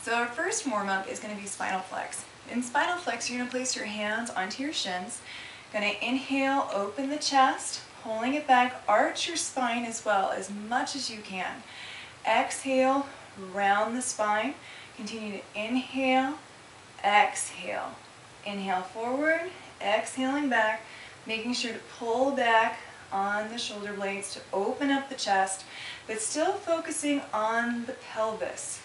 So our first warm-up is going to be spinal flex. In spinal flex, you're going to place your hands onto your shins. Going to inhale, open the chest, pulling it back, arch your spine as well, as much as you can. Exhale, round the spine. Continue to inhale, exhale. Inhale forward, exhaling back, making sure to pull back on the shoulder blades to open up the chest, but still focusing on the pelvis.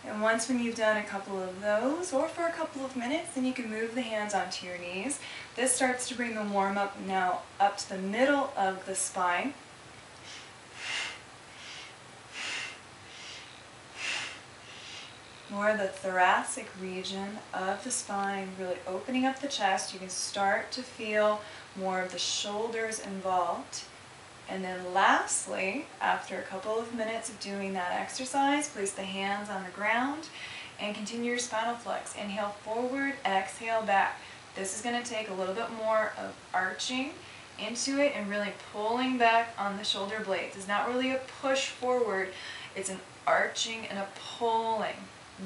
And once when you've done a couple of those, or for a couple of minutes, then you can move the hands onto your knees. This starts to bring the warm-up now up to the middle of the spine. More of the thoracic region of the spine, really opening up the chest. You can start to feel more of the shoulders involved. And then lastly, after a couple of minutes of doing that exercise, place the hands on the ground and continue your spinal flex. Inhale forward, exhale back. This is going to take a little bit more of arching into it and really pulling back on the shoulder blades. It's not really a push forward, it's an arching and a pulling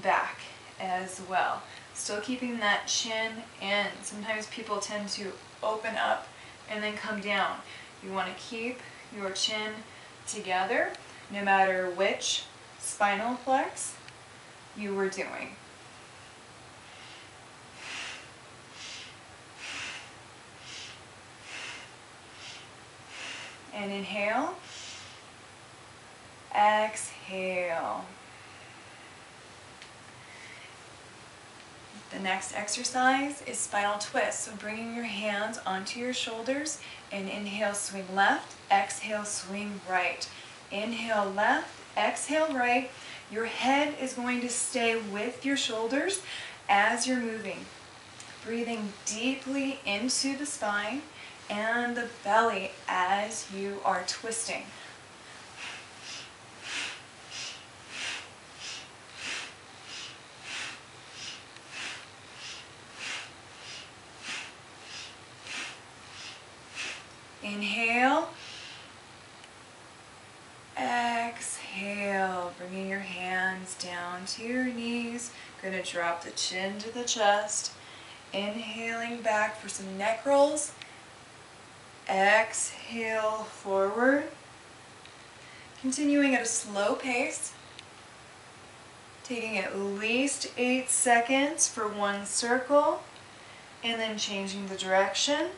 back as well. Still keeping that chin in. Sometimes people tend to open up and then come down. You want to keep your chin together no matter which spinal flex you were doing. And inhale, exhale. The next exercise is spinal twist. So bringing your hands onto your shoulders and inhale, swing left, exhale, swing right. Inhale left, exhale right. Your head is going to stay with your shoulders as you're moving. Breathing deeply into the spine and the belly as you are twisting. Inhale, exhale, bringing your hands down to your knees. Going to drop the chin to the chest. Inhaling back for some neck rolls. Exhale forward. Continuing at a slow pace. Taking at least 8 seconds for one circle. And then changing the direction.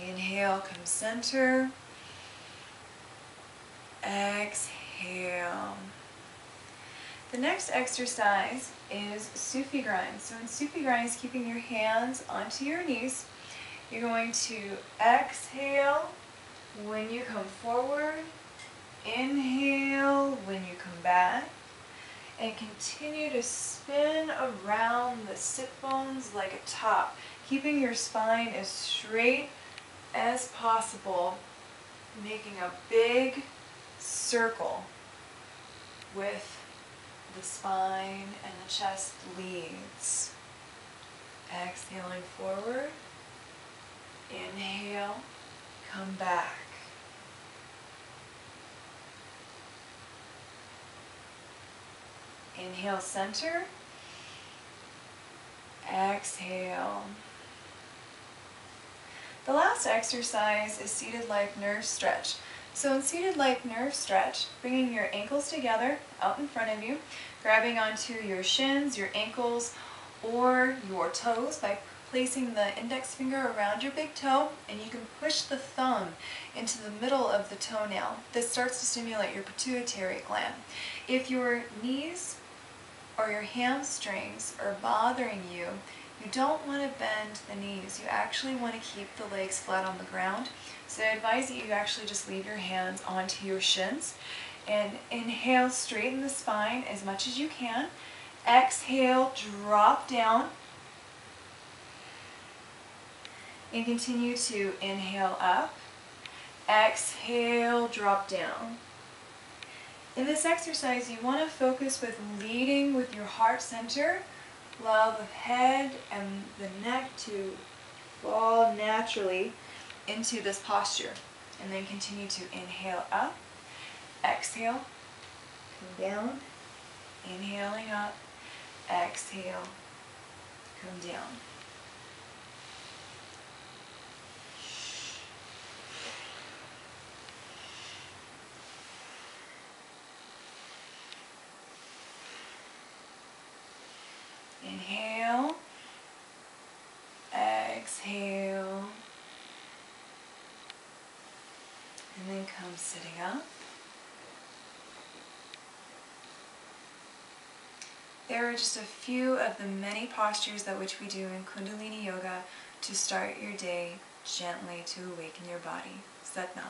Inhale, come center. Exhale. The next exercise is Sufi grind. So in Sufi grind, keeping your hands onto your knees. You're going to exhale when you come forward. Inhale when you come back. And continue to spin around the sit bones like a top, keeping your spine as straight as possible, making a big circle with the spine and the chest leads. Exhaling forward, inhale, come back. Inhale, center, exhale. The last exercise is seated life nerve stretch. So in seated life nerve stretch, bringing your ankles together out in front of you, grabbing onto your shins, your ankles, or your toes by placing the index finger around your big toe, and you can push the thumb into the middle of the toenail. This starts to stimulate your pituitary gland. If your knees or your hamstrings are bothering you, you don't want to bend the knees. You actually want to keep the legs flat on the ground. So I advise that you actually just leave your hands onto your shins and inhale, straighten the spine as much as you can. Exhale, drop down. And continue to inhale up, exhale, drop down. In this exercise, you want to focus with leading with your heart center. Allow the head and the neck to fall naturally into this posture. And then continue to inhale up, exhale, come down, inhaling up, exhale, come down. Inhale, exhale, and then come sitting up. There are just a few of the many postures that which we do in Kundalini Yoga to start your day gently to awaken your body. Sat Nam.